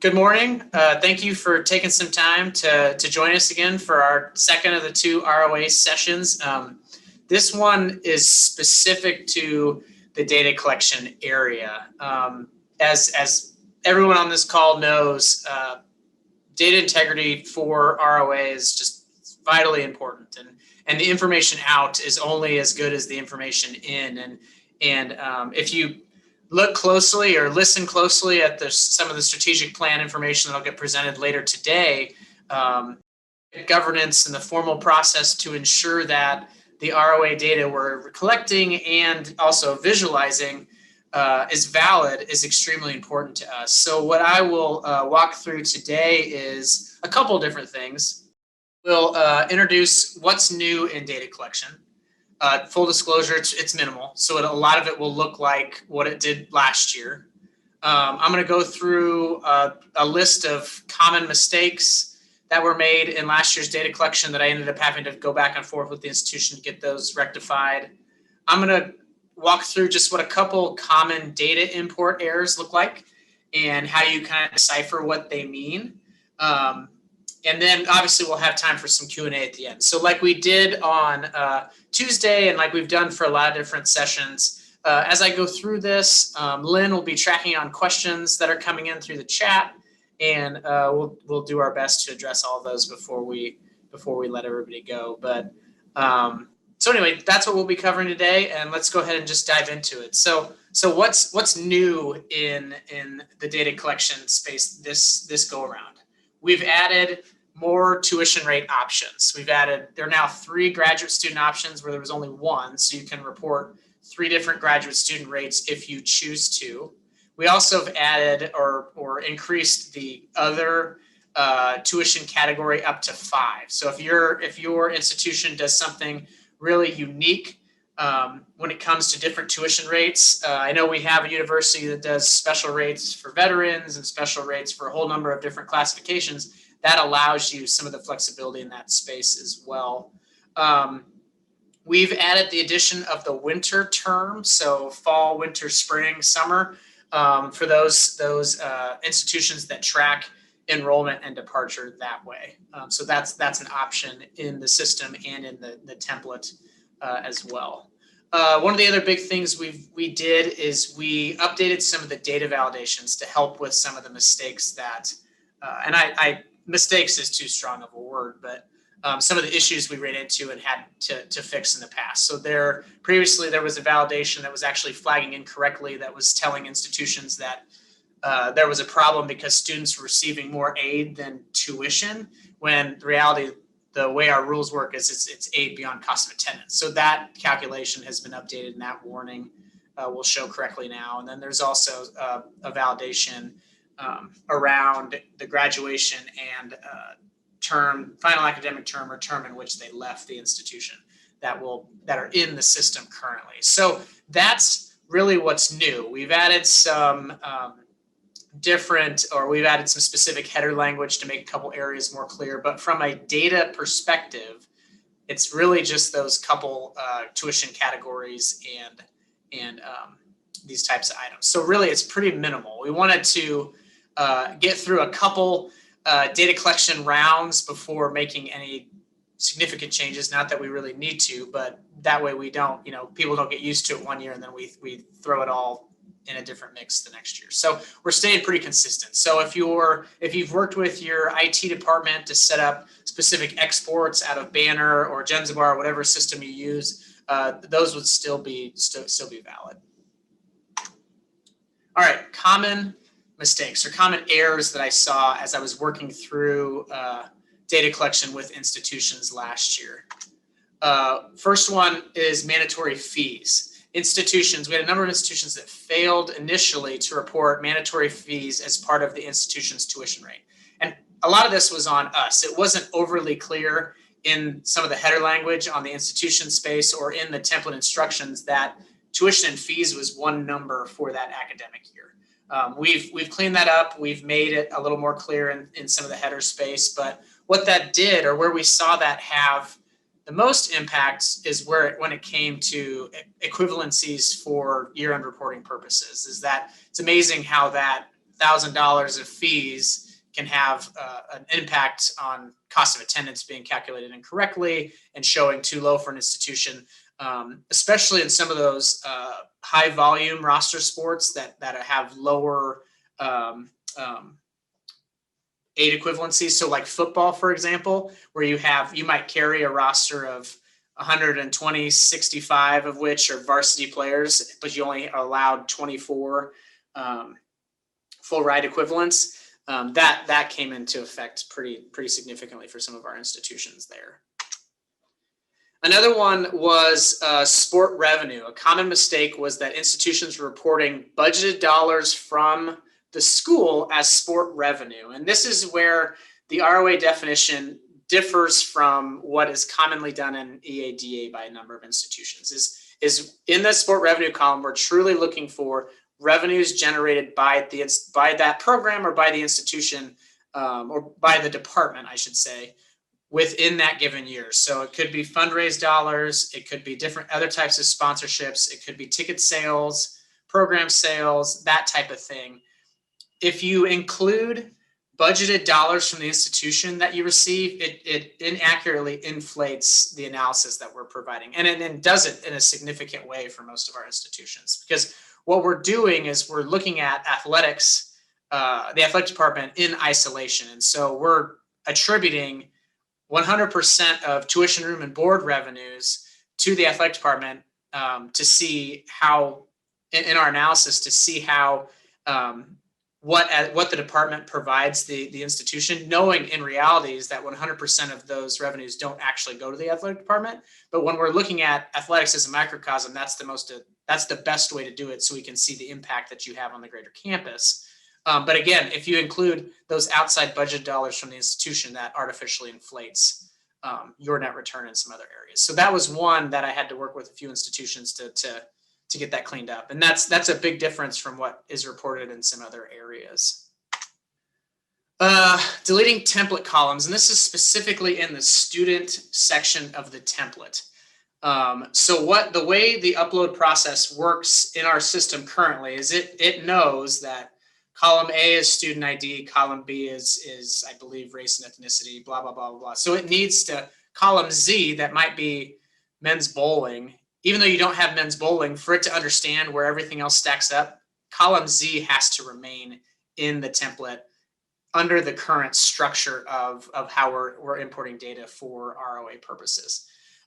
Good morning. Thank you for taking some time to join us again for our second of the two ROA sessions. This one is specific to the data collection area. As everyone on this call knows, data integrity for ROA is just vitally important, and the information out is only as good as the information in. And if you look closely or listen closely at some of the strategic plan information that'll get presented later today, governance and the formal process to ensure that the ROA data we're collecting and also visualizing is valid is extremely important to us. So what I will walk through today is a couple different things. We'll introduce what's new in data collection. Full disclosure, it's minimal. So a lot of it will look like what it did last year. I'm going to go through a list of common mistakes that were made in last year's data collection that I ended up having to go back and forth with the institution to get those rectified. I'm going to walk through just what a couple common data import errors look like and how you kind of decipher what they mean. And then obviously we'll have time for some Q&A at the end. So like we did on Tuesday and like we've done for a lot of different sessions, as I go through this, Lynn will be tracking on questions that are coming in through the chat, and we'll do our best to address all of those before we let everybody go. But so anyway, that's what we'll be covering today, and let's go ahead and just dive into it. So what's new in the data collection space this go around? We've added more tuition rate options. There are now 3 graduate student options where there was only 1, so you can report 3 different graduate student rates if you choose to. We also have added or increased the other tuition category up to 5. So if your institution does something really unique when it comes to different tuition rates, I know we have a university that does special rates for veterans and special rates for a whole number of different classifications. That allows you some of the flexibility in that space as well. We've added the addition of the winter term, so fall, winter, spring, summer, for those institutions that track enrollment and departure that way. So that's an option in the system and in the template as well. One of the other big things we did is we updated some of the data validations to help with some of the mistakes that, and mistakes is too strong of a word, but some of the issues we ran into and had to fix in the past. So previously there was a validation that was actually flagging incorrectly that was telling institutions that there was a problem because students were receiving more aid than tuition, when the reality, the way our rules work is it's aid beyond cost of attendance. So that calculation has been updated, and that warning will show correctly now. And then there's also a validation around the graduation and final academic term or term in which they left the institution that are in the system currently. So that's really what's new. We've added some we've added some specific header language to make a couple areas more clear, but from a data perspective, it's really just those couple tuition categories and these types of items. So really it's pretty minimal. We wanted to get through a couple data collection rounds before making any significant changes. Not that we really need to, but that way we don't, people don't get used to it one year and then we throw it all in a different mix the next year. So we're staying pretty consistent. So if you've worked with your IT department to set up specific exports out of Banner or Genzabar, whatever system you use, those would still be valid. All right, common mistakes or common errors that I saw as I was working through data collection with institutions last year. First one is mandatory fees. We had a number of institutions that failed initially to report mandatory fees as part of the institution's tuition rate. And a lot of this was on us. It wasn't overly clear in some of the header language on the institution space or in the template instructions that tuition and fees was one number for that academic year. We've cleaned that up. We've made it a little more clear in some of the header space. But what that did, or where we saw that have the most impact, is when it came to equivalencies for year-end reporting purposes. Is that it's amazing how that $100,000 of fees can have an impact on cost of attendance being calculated incorrectly and showing too low for an institution, especially in some of those high volume roster sports that have lower aid equivalencies. So like football, for example, where you might carry a roster of 120, 65 of which are varsity players, but you only are allowed 24 full ride equivalents. That came into effect pretty significantly for some of our institutions there. Another one was sport revenue. A common mistake was that institutions were reporting budgeted dollars from the school as sport revenue. And this is where the ROA definition differs from what is commonly done in EADA by a number of institutions. Is in the sport revenue column, we're truly looking for revenues generated by that program or by the institution or by the department, I should say, within that given year. So it could be fundraised dollars, it could be different other types of sponsorships, it could be ticket sales, program sales, that type of thing. If you include budgeted dollars from the institution that you receive, it inaccurately inflates the analysis that we're providing. And it does it in a significant way for most of our institutions, because what we're doing is we're looking at athletics, the athletic department in isolation. And so we're attributing 100% of tuition, room, and board revenues to the athletic department to see how, in our analysis, to see how what the department provides the institution, knowing in reality is that 100% of those revenues don't actually go to the athletic department. But when we're looking at athletics as a microcosm, that's the best way to do it, so we can see the impact that you have on the greater campus. But again, if you include those outside budget dollars from the institution, that artificially inflates your net return in some other areas. So that was one that I had to work with a few institutions to get that cleaned up. And that's a big difference from what is reported in some other areas. Deleting template columns, and this is specifically in the student section of the template. So the way the upload process works in our system currently is it knows that column A is student ID, column B is I believe race and ethnicity, blah, blah, blah, blah. So it needs to, column Z, that might be men's bowling, even though you don't have men's bowling, for it to understand where everything else stacks up, column Z has to remain in the template under the current structure of how we're importing data for ROA purposes.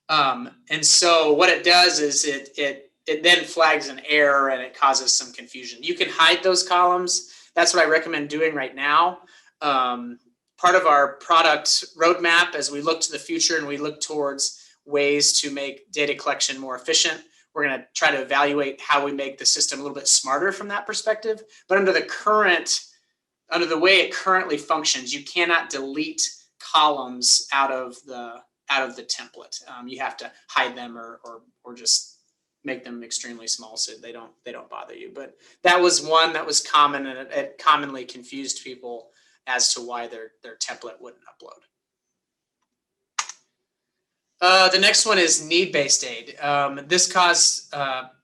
And so what it does is it then flags an error and it causes some confusion. You can hide those columns. That's what I recommend doing right now. Part of our product roadmap, as we look to the future and we look towards ways to make data collection more efficient, we're going to try to evaluate how we make the system a little bit smarter from that perspective. But under the way it currently functions, you cannot delete columns out of the template. You have to hide them or just make them extremely small so they don't bother you. But that was one that was common, and it commonly confused people as to why their template wouldn't upload. The next one is need-based aid. This caused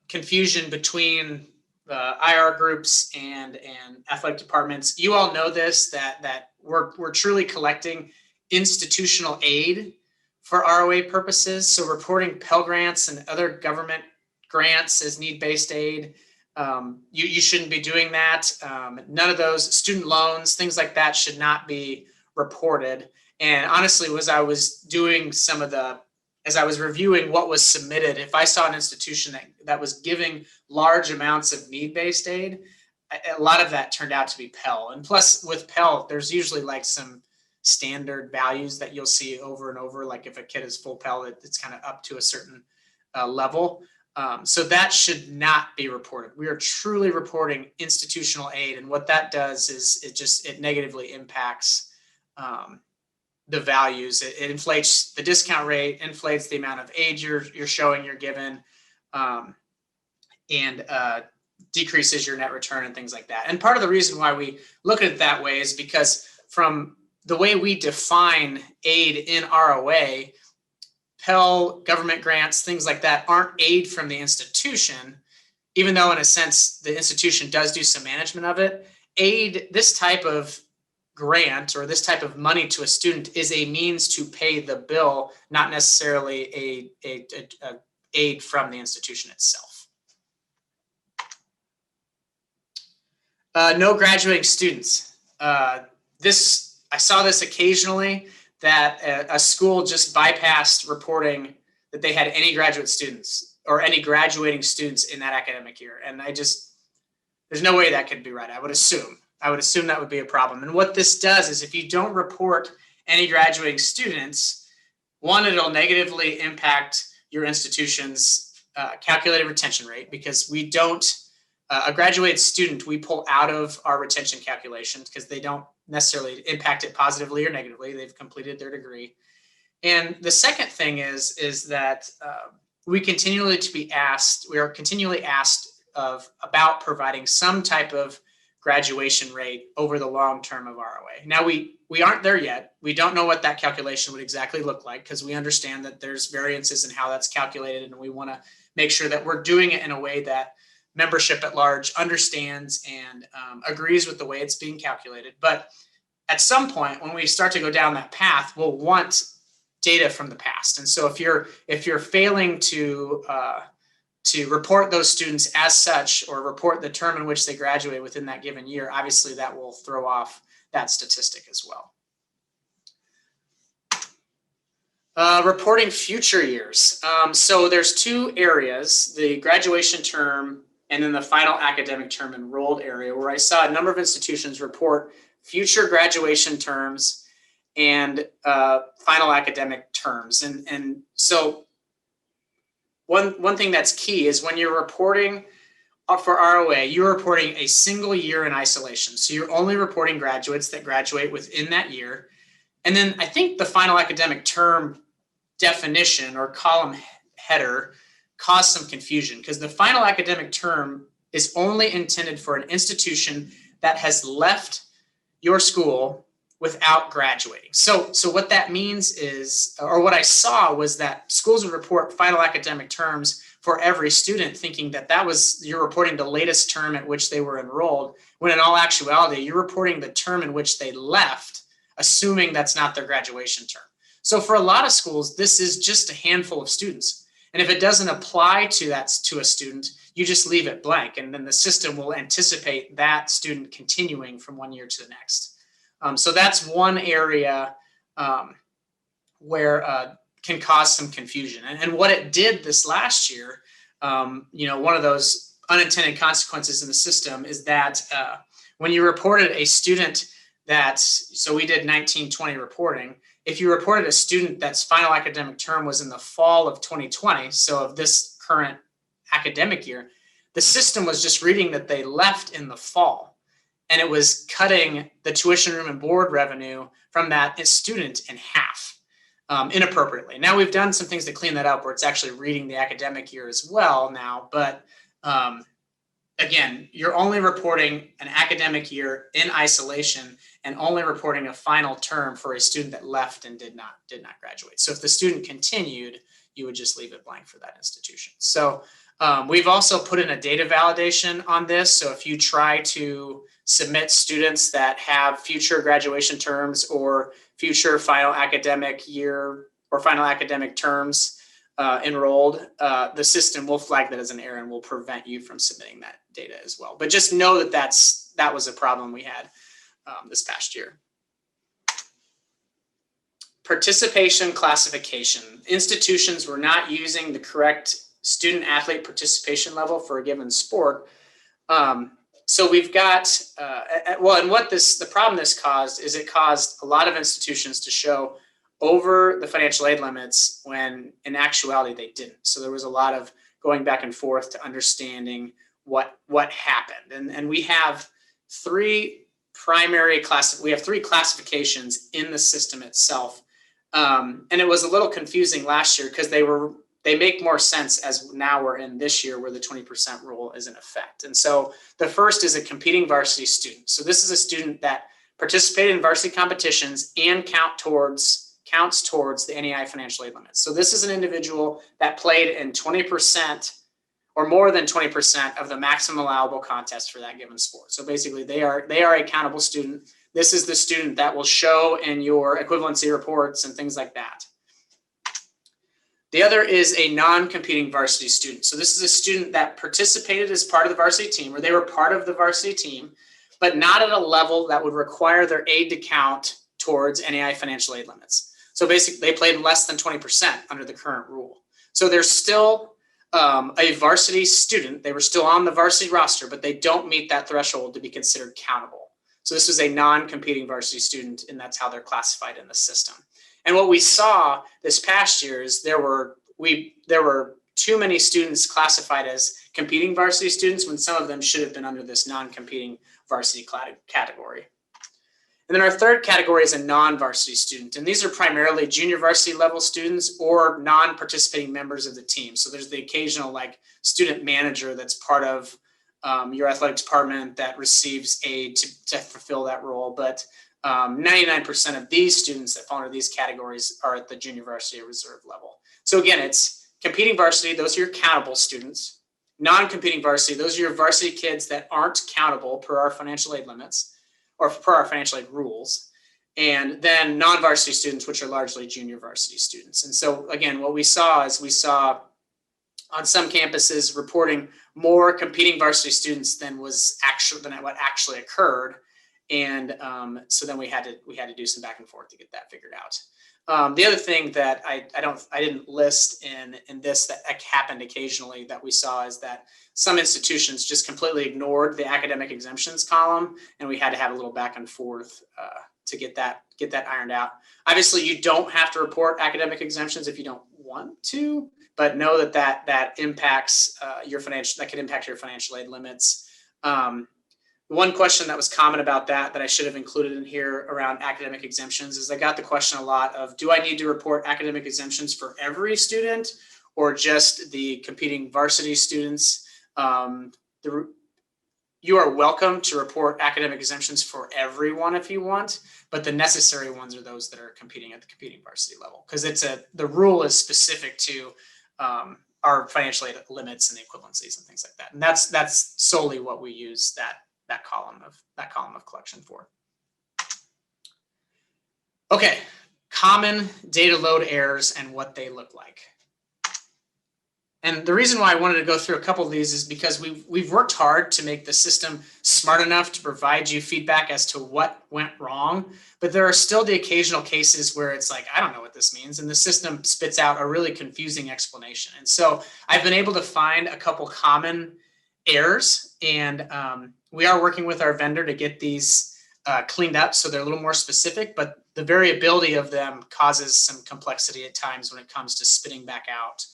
confusion between IR groups and athletic departments. You all know this, that we're truly collecting institutional aid for ROA purposes. So reporting Pell Grants and other government grants as need-based aid, you shouldn't be doing that. None of those student loans, things like that, should not be reported. And honestly, as I was reviewing what was submitted, if I saw an institution that was giving large amounts of need-based aid, a lot of that turned out to be Pell. And plus, with Pell, there's usually like some standard values that you'll see over and over. Like if a kid is full Pell, it's kind of up to a certain level. So that should not be reported. We are truly reporting institutional aid. And what that does is it negatively impacts the values. It inflates the discount rate, inflates the amount of aid you're showing you're given, and decreases your net return and things like that. And part of the reason why we look at it that way is because from the way we define aid in ROA, Pell, government grants, things like that aren't aid from the institution, even though in a sense the institution does do some management of it. aid, this type of grant or this type of money to a student is a means to pay the bill, not necessarily a aid from the institution itself. No graduating students. I saw this occasionally, that a school just bypassed reporting that they had any graduate students or any graduating students in that academic year. And there's no way that could be right. I would assume that would be a problem. And what this does is, if you don't report any graduating students, one, it'll negatively impact your institution's calculated retention rate, because we don't, a graduated student, we pull out of our retention calculations because they don't necessarily impact it positively or negatively. They've completed their degree. And the second thing is that we are continually asked about providing some type of graduation rate over the long term of ROA. Now, we aren't there yet. We don't know what that calculation would exactly look like, because we understand that there's variances in how that's calculated, and we want to make sure that we're doing it in a way that membership at large understands and agrees with the way it's being calculated. But at some point, when we start to go down that path, we'll want data from the past. And so if you're failing to report those students as such, or report the term in which they graduate within that given year, obviously that will throw off that statistic as well. Reporting future years. So there's two areas, the graduation term and then the final academic term enrolled area, where I saw a number of institutions report future graduation terms and final academic terms. And so one thing that's key is, when you're reporting for ROA, you're reporting a single year in isolation. So you're only reporting graduates that graduate within that year. And then I think the final academic term definition or column header caused some confusion, because the final academic term is only intended for an institution that has left your school without graduating. So what that means is, or what I saw was, that schools would report final academic terms for every student, thinking that you're reporting the latest term at which they were enrolled, when in all actuality, you're reporting the term in which they left, assuming that's not their graduation term. So for a lot of schools, this is just a handful of students. And if it doesn't apply to a student, you just leave it blank. And then the system will anticipate that student continuing from one year to the next. So that's one area where can cause some confusion. And what it did this last year, one of those unintended consequences in the system is that when you reported a student so we did 19-20 reporting, if you reported a student that's final academic term was in the fall of 2020, so of this current academic year, the system was just reading that they left in the fall, and it was cutting the tuition, room, and board revenue from that student in half inappropriately. Now, we've done some things to clean that up, where it's actually reading the academic year as well now, but again, you're only reporting an academic year in isolation, and only reporting a final term for a student that left and did not graduate. So if the student continued, you would just leave it blank for that institution. So we've also put in a data validation on this. So if you try to submit students that have future graduation terms or future final academic year or final academic terms enrolled, the system will flag that as an error and will prevent you from submitting that data as well. But just know that that was a problem we had this past year. Participation classification. Institutions were not using the correct student athlete participation level for a given sport. So we've got, and the problem this caused is, it caused a lot of institutions to show over the financial aid limits when in actuality they didn't. So there was a lot of going back and forth to understanding what happened. And we have three classifications in the system itself. And it was a little confusing last year, because they make more sense as now we're in this year, where the 20% rule is in effect. And so the first is a competing varsity student. So this is a student that participated in varsity competitions and counts towards the NAIA financial aid limits. So this is an individual that played in 20% or more than 20% of the maximum allowable contest for that given sport. So basically they are a countable student. This is the student that will show in your equivalency reports and things like that. The other is a non-competing varsity student. So this is a student that participated as part of the varsity team, or they were part of the varsity team, but not at a level that would require their aid to count towards NAIA financial aid limits. So basically they played less than 20% under the current rule. So they're still a varsity student. They were still on the varsity roster, but they don't meet that threshold to be considered countable. So this was a non-competing varsity student, and that's how they're classified in the system. And what we saw this past year is there were too many students classified as competing varsity students when some of them should have been under this non-competing varsity category. And then our third category is a non-varsity student. And these are primarily junior varsity level students or non-participating members of the team. So there's the occasional like student manager that's part of your athletic department that receives aid to fulfill that role. But 99% of these students that fall under these categories are at the junior varsity or reserve level. So again, it's competing varsity, those are your countable students. Non-competing varsity, those are your varsity kids that aren't countable per our financial aid limits or per our financial aid rules. And then non-varsity students, which are largely junior varsity students. And so again, what we saw is we saw on some campuses reporting more competing varsity students than what actually occurred. And so then we had to do some back and forth to get that figured out. The other thing that I didn't list in this that happened occasionally that we saw is that some institutions just completely ignored the academic exemptions column, and we had to have a little back and forth to get that ironed out. Obviously, you don't have to report academic exemptions if you don't want to, but know that impacts that could impact your financial aid limits. One question that was common about that I should have included in here around academic exemptions is I got the question a lot of, do I need to report academic exemptions for every student or just the competing varsity students? You are welcome to report academic exemptions for everyone if you want, but the necessary ones are those that are competing at the competing varsity level, because the rule is specific to our financial aid limits and the equivalencies and things like that. And that's solely what we use that column of collection for. Okay, common data load errors and what they look like. And the reason why I wanted to go through a couple of these is because we've worked hard to make the system smart enough to provide you feedback as to what went wrong, but there are still the occasional cases where it's like, I don't know what this means, and the system spits out a really confusing explanation. And so I've been able to find a couple common errors, and we are working with our vendor to get these cleaned up so they're a little more specific, but the variability of them causes some complexity at times when it comes to spitting back out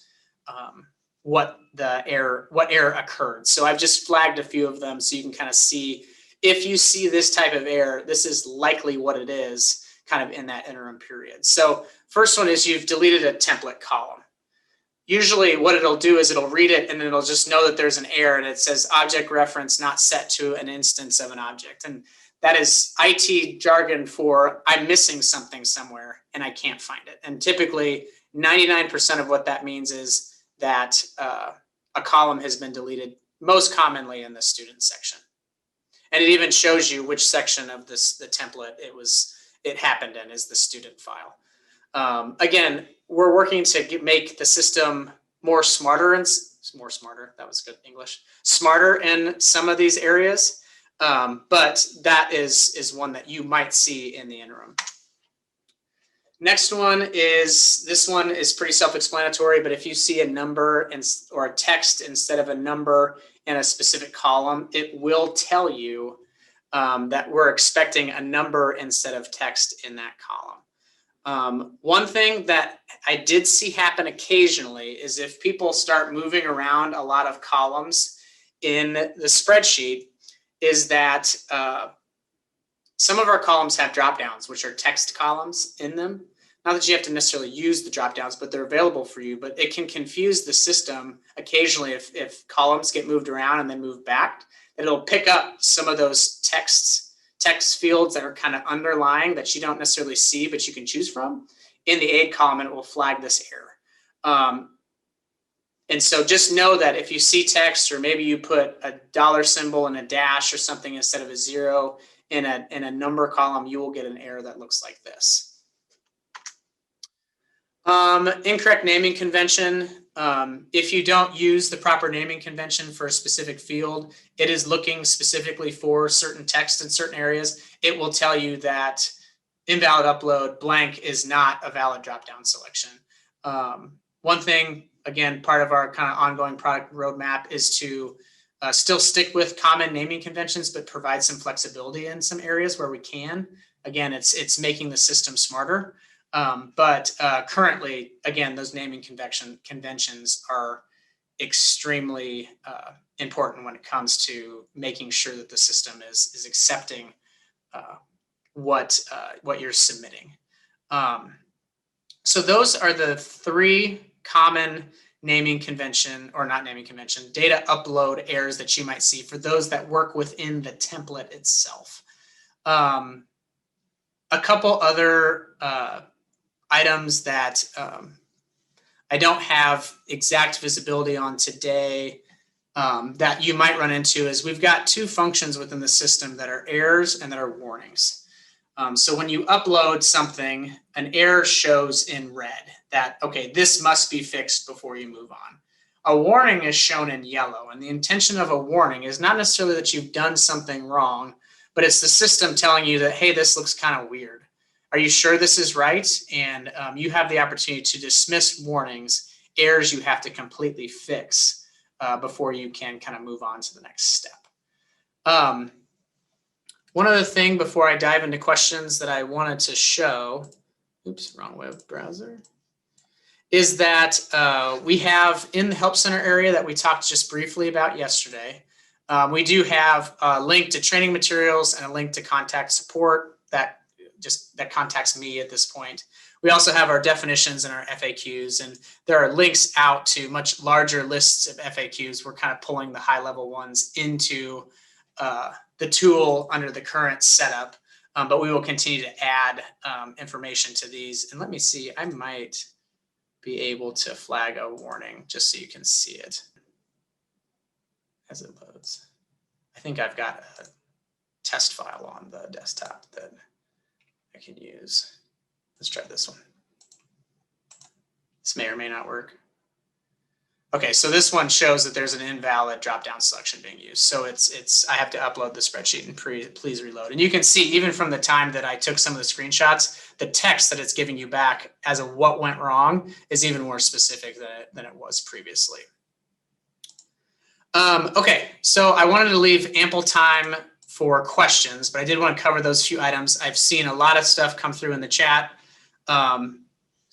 what error occurred. So I've just flagged a few of them so you can kind of see, if you see this type of error, this is likely what it is kind of in that interim period. So first one is you've deleted a template column. Usually what it'll do is it'll read it and then it'll just know that there's an error and it says object reference not set to an instance of an object. And that is IT jargon for I'm missing something somewhere and I can't find it. And typically 99% of what that means is that a column has been deleted, most commonly in the student section. And it even shows you which section of the template it happened in is the student file. Again, we're working to make the system smarter, that was good English, smarter in some of these areas, but that is one that you might see in the interim. Next one is, this one is pretty self-explanatory, but if you see a number or a text instead of a number in a specific column, it will tell you that we're expecting a number instead of text in that column. One thing that I did see happen occasionally is if people start moving around a lot of columns in the spreadsheet, is that some of our columns have drop downs, which are text columns in them. Not that you have to necessarily use the drop downs, but they're available for you. But it can confuse the system occasionally if columns get moved around and then move back. It'll pick up some of those text fields that are kind of underlying that you don't necessarily see, but you can choose from in the aid column, and it will flag this error. And so just know that if you see text, or maybe you put a dollar symbol and a dash or something instead of a zero in a number column, you will get an error that looks like this. Incorrect naming convention. If you don't use the proper naming convention for a specific field, it is looking specifically for certain text in certain areas. It will tell you that invalid upload blank is not a valid drop-down selection. One thing, again, part of our kind of ongoing product roadmap is to still stick with common naming conventions, but provide some flexibility in some areas where we can. Again, it's making the system smarter. But currently, again, those naming conventions are extremely important when it comes to making sure that the system is accepting what you're submitting. So those are the 3 common naming convention, or not naming convention, data upload errors that you might see for those that work within the template itself. A couple other items that I don't have exact visibility on today that you might run into is we've got 2 functions within the system that are errors and that are warnings. So when you upload something, an error shows in red that, okay, this must be fixed before you move on. A warning is shown in yellow, and the intention of a warning is not necessarily that you've done something wrong, but it's the system telling you that, hey, this looks kind of weird. Are you sure this is right? And you have the opportunity to dismiss warnings, errors you have to completely fix before you can kind of move on to the next step. One other thing before I dive into questions that I wanted to show, oops, wrong web browser, is that we have in the Help Center area that we talked just briefly about yesterday, we do have a link to training materials and a link to contact support that contacts me at this point. We also have our definitions and our FAQs, and there are links out to much larger lists of FAQs. We're kind of pulling the high level ones into the tool under the current setup, but we will continue to add information to these. And let me see, I might be able to flag a warning just so you can see it as it loads. I think I've got a test file on the desktop that I can use. Let's try this one. This may or may not work. Okay, so this one shows that there's an invalid drop-down selection being used. So I have to upload the spreadsheet and please reload. And you can see even from the time that I took some of the screenshots, the text that it's giving you back as of what went wrong is even more specific than it was previously. Okay, so I wanted to leave ample time for questions, but I did want to cover those few items. I've seen a lot of stuff come through in the chat.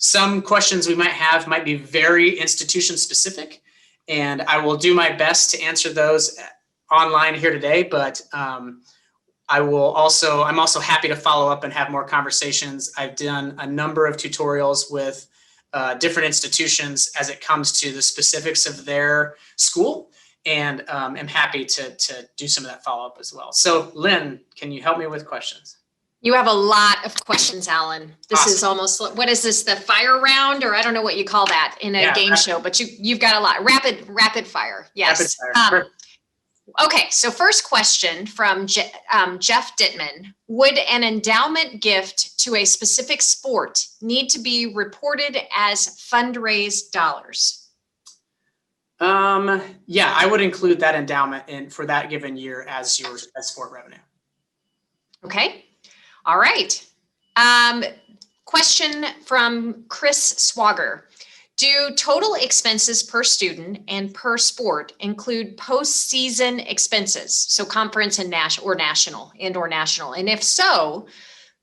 Some questions we might have might be very institution specific, and I will do my best to answer those online here today, but I'm also happy to follow up and have more conversations. I've done a number of tutorials with different institutions as it comes to the specifics of their school, and I'm happy to do some of that follow-up as well. So Lynn, can you help me with questions? You have a lot of questions, Alan. This Awesome. is almost, what is this, the fire round? Or I don't know what you call that in a game show, but you've got a lot. Rapid fire, yes. Rapid fire. Okay, so first question from Jeff Dittman. Would an endowment gift to a specific sport need to be reported as fundraised dollars? Yeah, I would include that endowment for that given year as sport revenue. Okay. All right. Question from Chris Swager. Do total expenses per student and per sport include postseason expenses? So conference and national. And if so,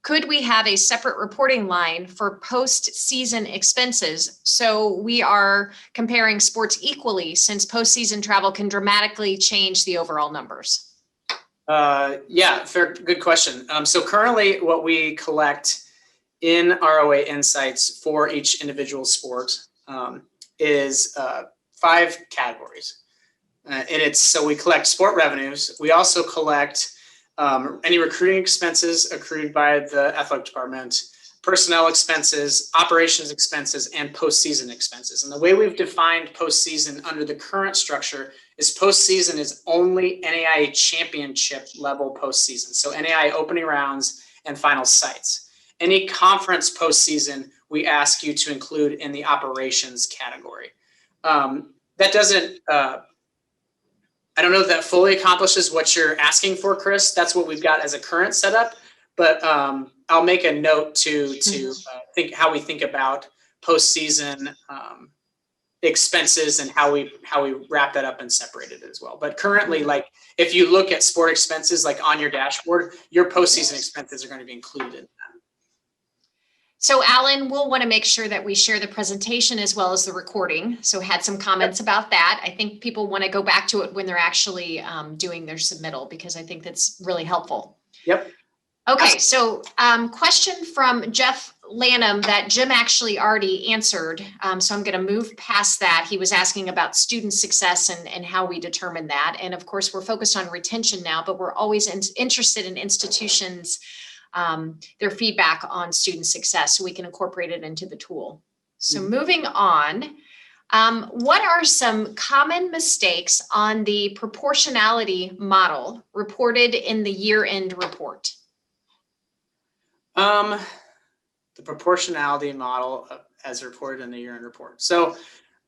could we have a separate reporting line for postseason expenses so we are comparing sports equally, since postseason travel can dramatically change the overall numbers? Yeah, good question. So currently what we collect in ROA Insights for each individual sport is 5 categories. So we collect sport revenues. We also collect any recruiting expenses accrued by the athletic department, personnel expenses, operations expenses, and postseason expenses. And the way we've defined postseason under the current structure is postseason is only NAIA championship level postseason. So NAIA opening rounds and final sites. Any conference postseason, we ask you to include in the operations category. That doesn't, I don't know if that fully accomplishes what you're asking for, Chris. That's what we've got as a current setup. But I'll make a note to think how we think about postseason expenses and how we wrap that up and separate it as well. But currently, like if you look at sport expenses, like on your dashboard, your postseason expenses are going to be included in that. So Alan, we'll want to make sure that we share the presentation as well as the recording. So had some comments about that. I think people want to go back to it when they're actually doing their submittal, because I think that's really helpful. Yep. Okay, so question from Jeff Lanham that Jim actually already answered. So I'm going to move past that. He was asking about student success and how we determine that. And of course, we're focused on retention now, but we're always interested in institutions, their feedback on student success, so we can incorporate it into the tool. So moving on, what are some common mistakes on the proportionality model reported in the year-end report? The proportionality model as reported in the year-end report. So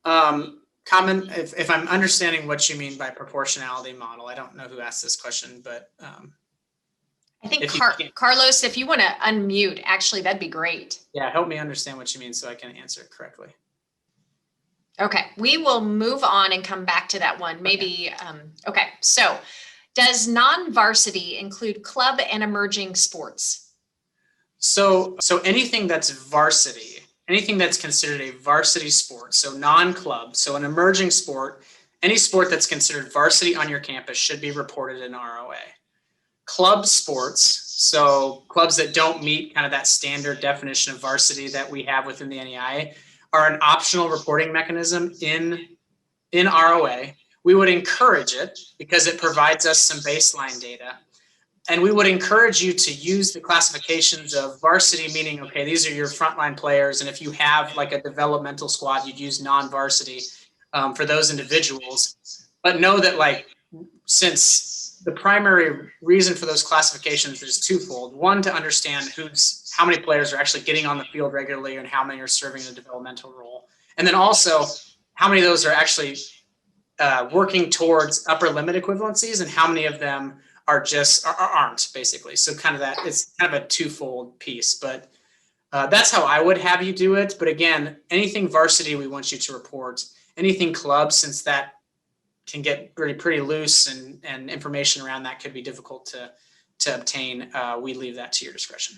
common, if I'm understanding what you mean by proportionality model, I don't know who asked this question, but I think Carlos, if you want to unmute, actually, that'd be great. Yeah, help me understand what you mean so I can answer it correctly. Okay, we will move on and come back to that one. Maybe, okay, so does non-varsity include club and emerging sports? So anything that's varsity, anything that's considered a varsity sport, so non-club, so an emerging sport, any sport that's considered varsity on your campus should be reported in ROA. Club sports, so clubs that don't meet kind of that standard definition of varsity that we have within the NAIA, are an optional reporting mechanism in ROA. We would encourage it because it provides us some baseline data. And we would encourage you to use the classifications of varsity, meaning, okay, these are your frontline players. And if you have like a developmental squad, you'd use non-varsity for those individuals. But know that, like, since the primary reason for those classifications is twofold. One, to understand how many players are actually getting on the field regularly and how many are serving a developmental role. And then also how many of those are actually working towards upper limit equivalencies and how many of them aren't, basically. So kind of that, it's kind of a twofold piece, but that's how I would have you do it. But again, anything varsity, we want you to report. Anything club, since that can get pretty loose and information around that could be difficult to obtain, we leave that to your discretion.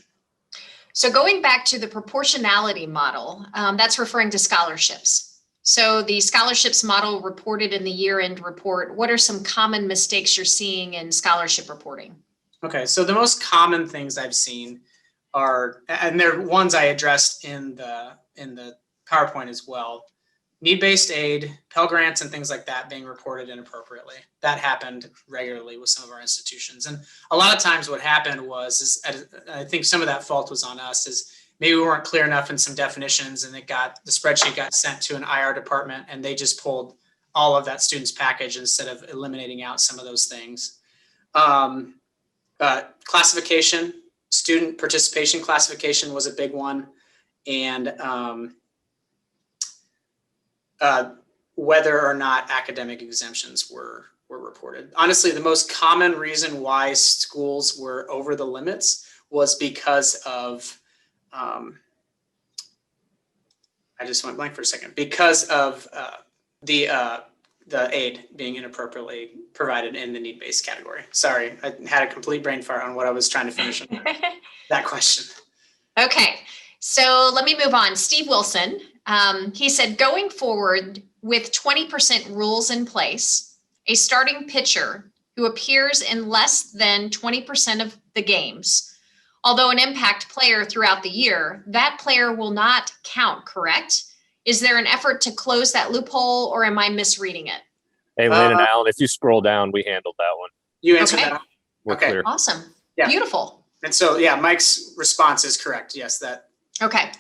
So going back to the proportionality model, that's referring to scholarships. So the scholarships model reported in the year-end report, what are some common mistakes you're seeing in scholarship reporting? Okay, so the most common things I've seen are, and they're ones I addressed in the PowerPoint as well, need-based aid, Pell Grants, and things like that being reported inappropriately. That happened regularly with some of our institutions. And a lot of times what happened was, I think some of that fault was on us, is maybe we weren't clear enough in some definitions, and the spreadsheet got sent to an IR department and they just pulled all of that student's package instead of eliminating out some of those things. Classification, student participation classification was a big one. And whether or not academic exemptions were reported. Honestly, the most common reason why schools were over the limits was because of I just went blank for a second, because of the aid being inappropriately provided in the need-based category. Sorry, I had a complete brain fart on what I was trying to finish on that question. Okay, so let me move on. Steve Wilson, he said, going forward with 20% rules in place, a starting pitcher who appears in less than 20% of the games, although an impact player throughout the year, that player will not count, correct? Is there an effort to close that loophole, or am I misreading it? Hey, Lynn and Alan, if you scroll down, we handled that one. You answered that. We're clear. Awesome. Yeah. Beautiful. And so, yeah, Mike's response is correct. Yes, that Okay.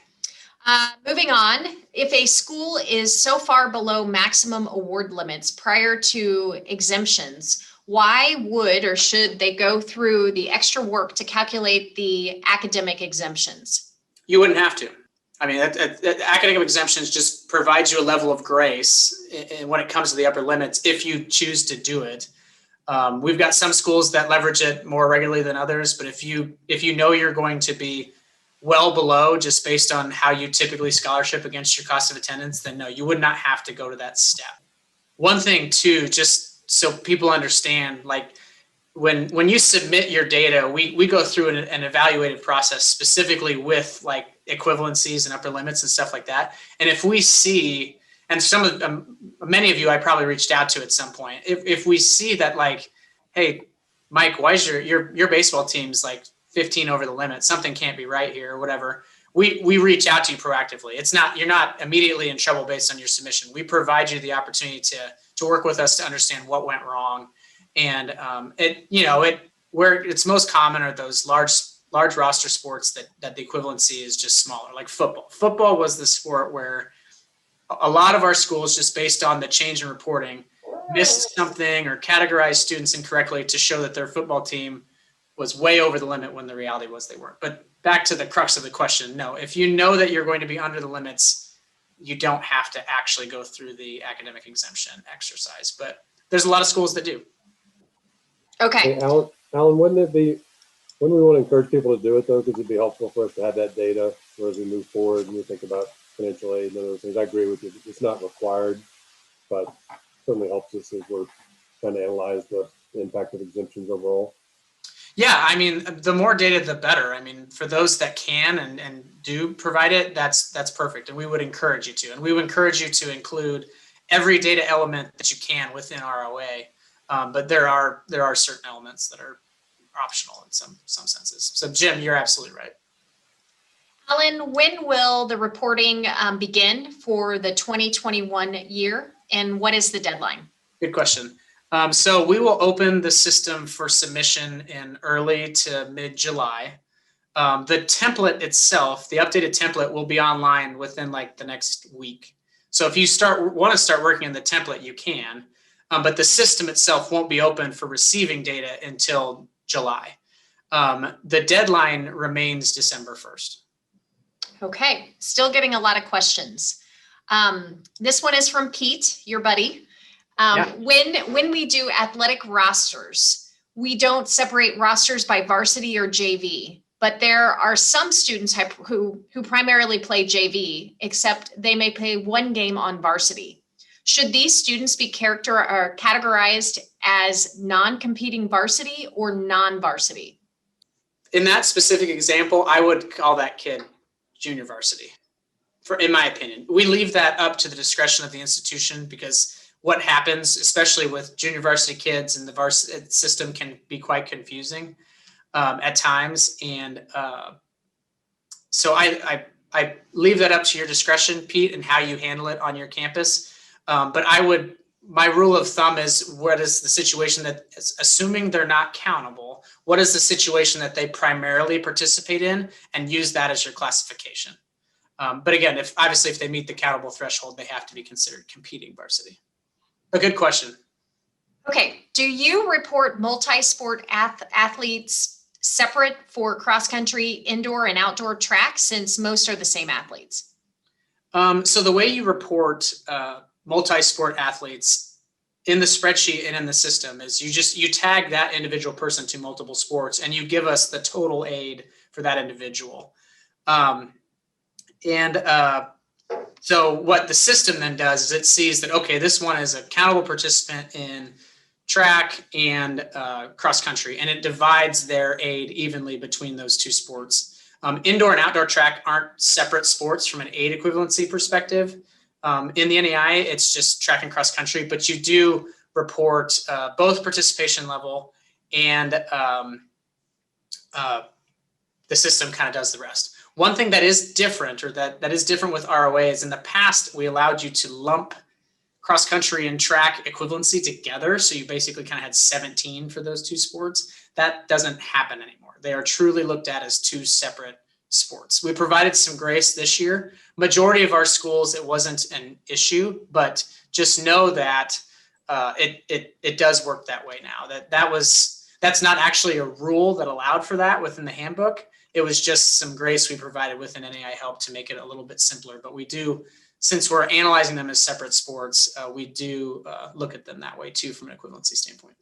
Moving on, if a school is so far below maximum award limits prior to exemptions, why would or should they go through the extra work to calculate the academic exemptions? You wouldn't have to. I mean, academic exemptions just provides you a level of grace when it comes to the upper limits if you choose to do it. We've got some schools that leverage it more regularly than others, but if you know you're going to be well below just based on how you typically scholarship against your cost of attendance, then no, you would not have to go to that step. One thing too, just so people understand, like when you submit your data, we go through an evaluative process specifically with like equivalencies and upper limits and stuff like that. And if we see, and some of many of you I probably reached out to at some point, if we see that like, hey, Mike, why is your baseball team's like 15 over the limit, something can't be right here or whatever, we reach out to you proactively. You're not immediately in trouble based on your submission. We provide you the opportunity to work with us to understand what went wrong. And where it's most common are those large roster sports that the equivalency is just smaller, like football. Football was the sport where a lot of our schools, just based on the change in reporting, missed something or categorized students incorrectly to show that their football team was way over the limit when the reality was they weren't. But back to the crux of the question, no, if you know that you're going to be under the limits, you don't have to actually go through the academic exemption exercise. But there's a lot of schools that do. Okay. Hey, Alan, wouldn't we want to encourage people to do it though? Because it'd be helpful for us to have that data as we move forward and we think about financial aid and other things. I agree with you. It's not required, but certainly helps us as we're trying to analyze the impact of exemptions overall. Yeah, I mean, the more data, the better. I mean, for those that can and do provide it, that's perfect. And we would encourage you to. And we would encourage you to include every data element that you can within ROA. But there are certain elements that are optional in some senses. So Jim, you're absolutely right. Alan, when will the reporting begin for the 2021 year? And what is the deadline? Good question. So we will open the system for submission in early to mid-July. The template itself, the updated template, will be online within like the next week. So if you want to start working on the template, you can, but the system itself won't be open for receiving data until July. The deadline remains December 1st. Okay, still getting a lot of questions. This one is from Pete, your buddy. When we do athletic rosters, we don't separate rosters by varsity or JV, but there are some students who primarily play JV, except they may play one game on varsity. Should these students be categorized as non-competing varsity or non-varsity? In that specific example, I would call that kid junior varsity, in my opinion. We leave that up to the discretion of the institution because what happens, especially with junior varsity kids and the varsity system, can be quite confusing at times. And so I leave that up to your discretion, Pete, and how you handle it on your campus. But my rule of thumb is, what is the situation that, assuming they're not countable, what is the situation that they primarily participate in, and use that as your classification. But again, if they meet the countable threshold, they have to be considered competing varsity. A good question. Okay. Do you report multi-sport athletes separate for cross-country, indoor, and outdoor track, since most are the same athletes? So the way you report multi-sport athletes in the spreadsheet and in the system is you tag that individual person to multiple sports and you give us the total aid for that individual. So what the system then does is it sees that, okay, this one is a countable participant in track and cross country, and it divides their aid evenly between those two sports. Indoor and outdoor track aren't separate sports from an aid equivalency perspective. In the NAIA, it's just track and cross country, but you do report both participation level and the system kind of does the rest. One thing that is different, or that is different with ROA, is in the past, we allowed you to lump cross country and track equivalency together. So you basically kind of had 17 for those two sports. That doesn't happen anymore. They are truly looked at as two separate sports. We provided some grace this year. Majority of our schools, it wasn't an issue, but just know that it does work that way now. That's not actually a rule that allowed for that within the handbook. It was just some grace we provided within NAIA help to make it a little bit simpler. But we do, since we're analyzing them as separate sports, we do look at them that way too from an equivalency standpoint.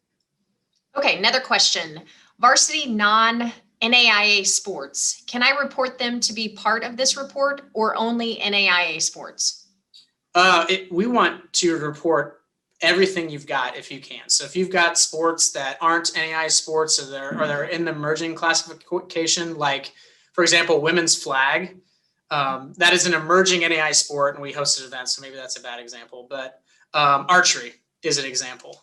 Okay, another question. Varsity non-NAIA sports, can I report them to be part of this report or only NAIA sports? We want to report everything you've got if you can. So if you've got sports that aren't NAIA sports or they're in the emerging classification, like, for example, women's flag, that is an emerging NAIA sport and we hosted events, so maybe that's a bad example, but archery is an example.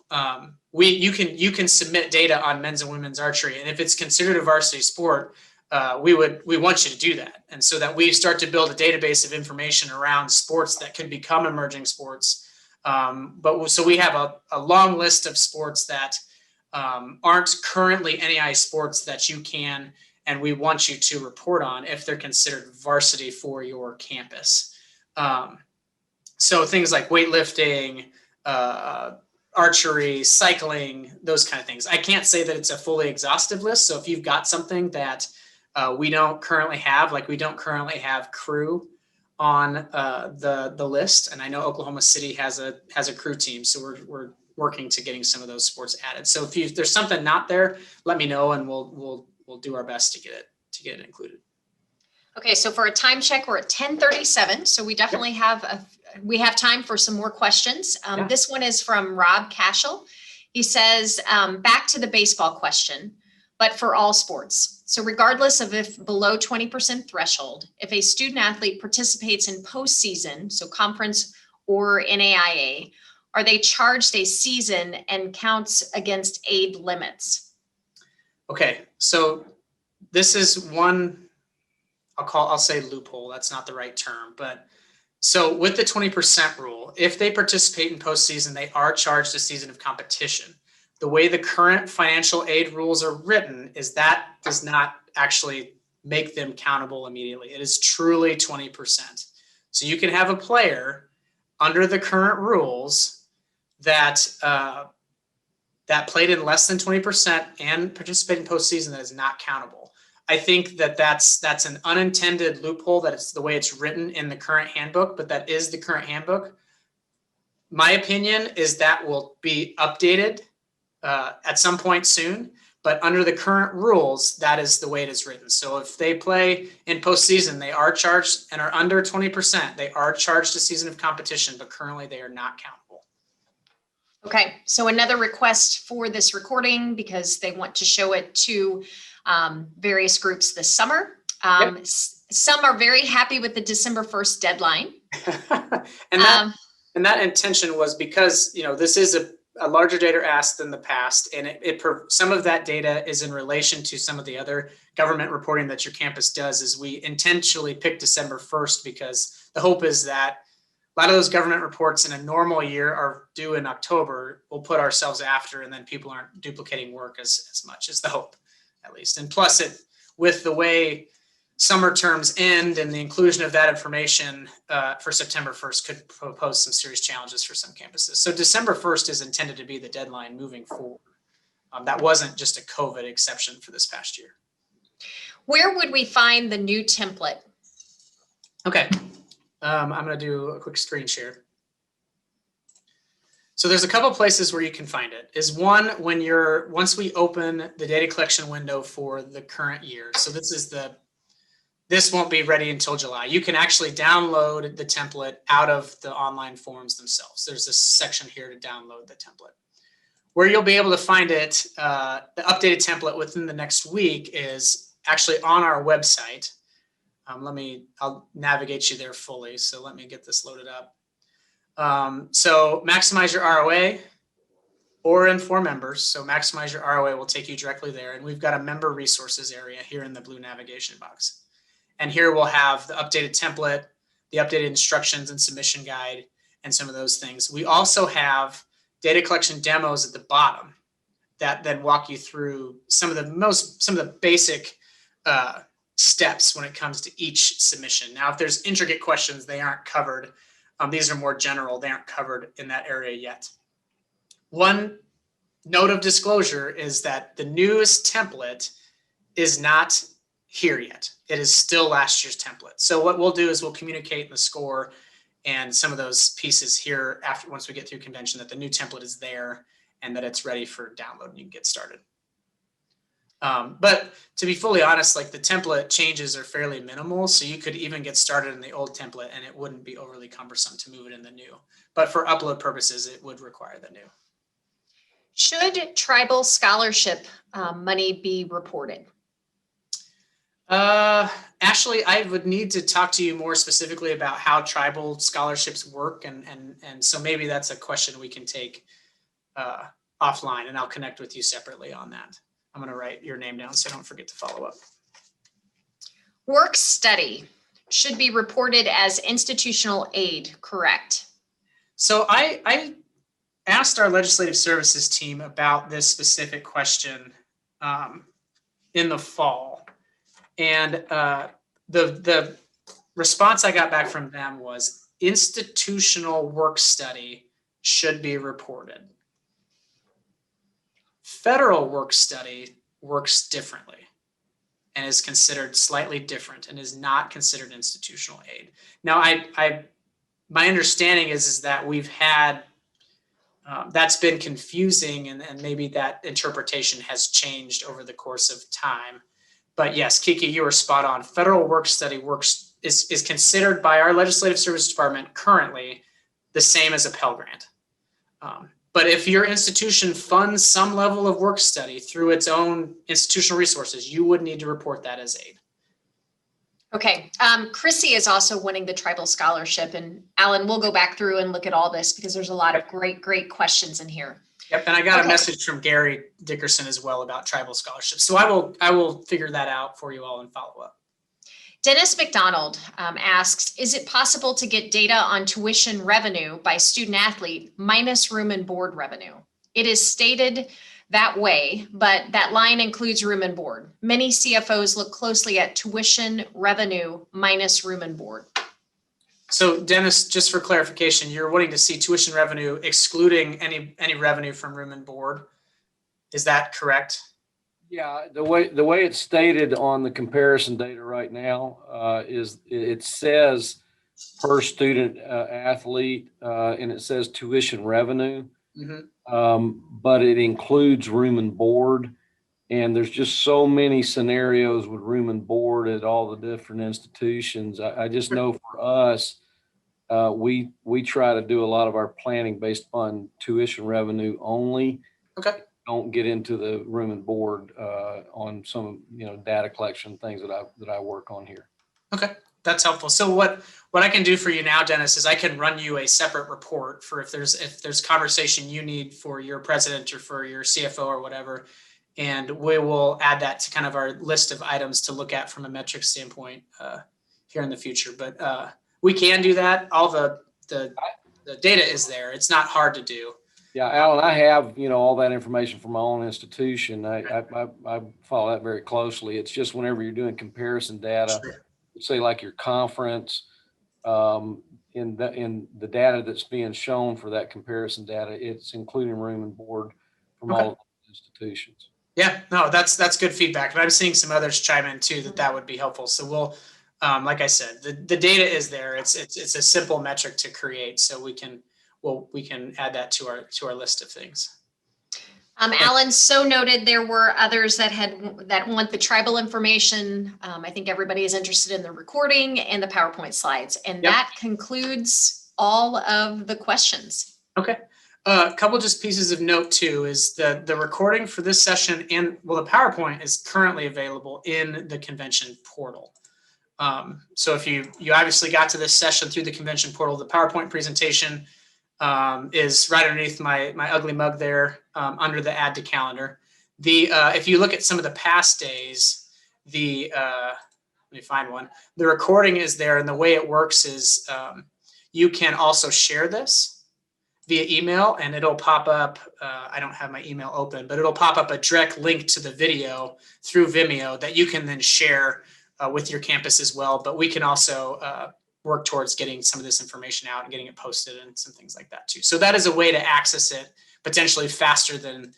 You can submit data on men's and women's archery, and if it's considered a varsity sport, we want you to do that. And so that we start to build a database of information around sports that can become emerging sports. So we have a long list of sports that aren't currently NAIA sports that you can, and we want you to report on if they're considered varsity for your campus. So things like weightlifting, archery, cycling, those kind of things. I can't say that it's a fully exhaustive list. So if you've got something that we don't currently have, like we don't currently have crew on the list, and I know Oklahoma City has a crew team, so we're working to getting some of those sports added. So if there's something not there, let me know, and we'll do our best to get it included. Okay, so for a time check, we're at 10:37, so we definitely have time for some more questions. This one is from Rob Cashel. He says, back to the baseball question, but for all sports. So regardless of if below 20% threshold, if a student athlete participates in postseason, so conference or NAIA, are they charged a season and counts against aid limits? Okay, so this is one, I'll say loophole, that's not the right term, but so with the 20% rule, if they participate in postseason, they are charged a season of competition. The way the current financial aid rules are written is that does not actually make them countable immediately. It is truly 20%. So you can have a player under the current rules that that played in less than 20% and participated in postseason that is not countable. I think that's an unintended loophole, that it's the way it's written in the current handbook, but that is the current handbook. My opinion is that will be updated at some point soon, but under the current rules, that is the way it is written. So if they play in postseason, they are charged and are under 20%, they are charged a season of competition, but currently they are not countable. Okay, so another request for this recording, because they want to show it to various groups this summer. Yep. Some are very happy with the December 1st deadline. and that intention was because, this is a larger data ask than the past, and some of that data is in relation to some of the other government reporting that your campus does. Is we intentionally picked December 1st because the hope is that a lot of those government reports in a normal year are due in October. We'll put ourselves after, and then people aren't duplicating work as much, is the hope, at least. And plus, with the way summer terms end and the inclusion of that information for September 1st could pose some serious challenges for some campuses. So December 1st is intended to be the deadline moving forward. That wasn't just a COVID exception for this past year. Where would we find the new template? Okay, I'm going to do a quick screen share. So there's a couple places where you can find it. Is one, once we open the data collection window for the current year. So this won't be ready until July. You can actually download the template out of the online forms themselves. There's a section here to download the template. Where you'll be able to find it, the updated template within the next week is actually on our website. I'll navigate you there fully. So let me get this loaded up. So maximize your ROA or inform members. So maximize your ROA will take you directly there. And we've got a member resources area here in the blue navigation box. And here we'll have the updated template, the updated instructions and submission guide, and some of those things. We also have data collection demos at the bottom that then walk you through some of the basic steps when it comes to each submission. Now, if there's intricate questions, they aren't covered. These are more general. They aren't covered in that area yet. One note of disclosure is that the newest template is not here yet. It is still last year's template. So what we'll do is we'll communicate in the score and some of those pieces here after, once we get through convention, that the new template is there and that it's ready for download and you can get started. But to be fully honest, like the template changes are fairly minimal. So you could even get started in the old template and it wouldn't be overly cumbersome to move it in the new. But for upload purposes, it would require the new. Should tribal scholarship money be reported? Ashley, I would need to talk to you more specifically about how tribal scholarships work. And so maybe that's a question we can take offline, and I'll connect with you separately on that. I'm going to write your name down so I don't forget to follow up. Work study should be reported as institutional aid, correct? So I asked our legislative services team about this specific question in the fall. And the response I got back from them was institutional work study should be reported. Federal work study works differently and is considered slightly different and is not considered institutional aid. Now, my understanding is that we've had, that's been confusing and maybe that interpretation has changed over the course of time. But yes, Kiki, you are spot on. Federal work study is considered by our legislative services department currently the same as a Pell Grant. But if your institution funds some level of work study through its own institutional resources, you would need to report that as aid. Okay. Chrissy is also winning the tribal scholarship. And Alan, we'll go back through and look at all this because there's a lot of great questions in here. Yep, and I got a message from Gary Dickerson as well about tribal scholarships. So I will figure that out for you all and follow up. Dennis McDonald asks, is it possible to get data on tuition revenue by student athlete minus room and board revenue? It is stated that way, but that line includes room and board. Many CFOs look closely at tuition revenue minus room and board. So Dennis, just for clarification, you're wanting to see tuition revenue excluding any revenue from room and board. Is that correct? Yeah, the way it's stated on the comparison data right now is it says per student athlete and it says tuition revenue, but it includes room and board. And there's just so many scenarios with room and board at all the different institutions. I just know for us, we try to do a lot of our planning based on tuition revenue only. Okay. Don't get into the room and board on some data collection things that I work on here. Okay, that's helpful. So what I can do for you now, Dennis, is I can run you a separate report for if there's conversation you need for your president or for your CFO or whatever, and we will add that to kind of our list of items to look at from a metric standpoint here in the future. But we can do that. All the data is there. It's not hard to do. Yeah, Alan, I have, all that information from my own institution. I follow that very closely. It's just whenever you're doing comparison data, Sure. say like your conference, in the data that's being shown for that comparison data, it's including room and board from all of the institutions. Yeah, no, that's good feedback. And I'm seeing some others chime in too that would be helpful. So we'll, like I said, the data is there. It's a simple metric to create, so we can add that to our list of things. Alan, so noted there were others that want the tribal information. I think everybody is interested in the recording and the PowerPoint slides, and that concludes all of the questions. Okay. A couple just pieces of note too is the recording for this session and the PowerPoint is currently available in the convention portal. So if you obviously got to this session through the convention portal, the PowerPoint presentation is right underneath my ugly mug there under the add to calendar. If you look at some of the past days, let me find one. The recording is there, and the way it works is you can also share this via email, and it'll pop up. I don't have my email open, but it'll pop up a direct link to the video through Vimeo that you can then share with your campus as well. But we can also work towards getting some of this information out and getting it posted and some things like that too. So that is a way to access it potentially faster than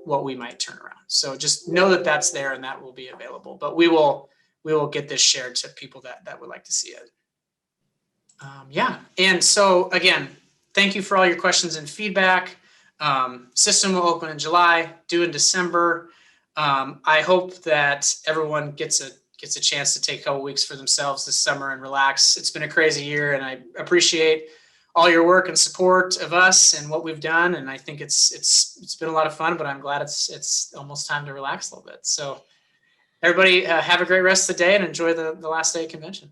what we might turn around. So just know that that's there and that will be available. But we will get this shared to people that would like to see it. Yeah, and so again, thank you for all your questions and feedback. System will open in July, due in December. I hope that everyone gets a chance to take a couple weeks for themselves this summer and relax. It's been a crazy year, and I appreciate all your work and support of us and what we've done. And I think it's been a lot of fun, but I'm glad it's almost time to relax a little bit. So everybody have a great rest of the day and enjoy the last day of convention.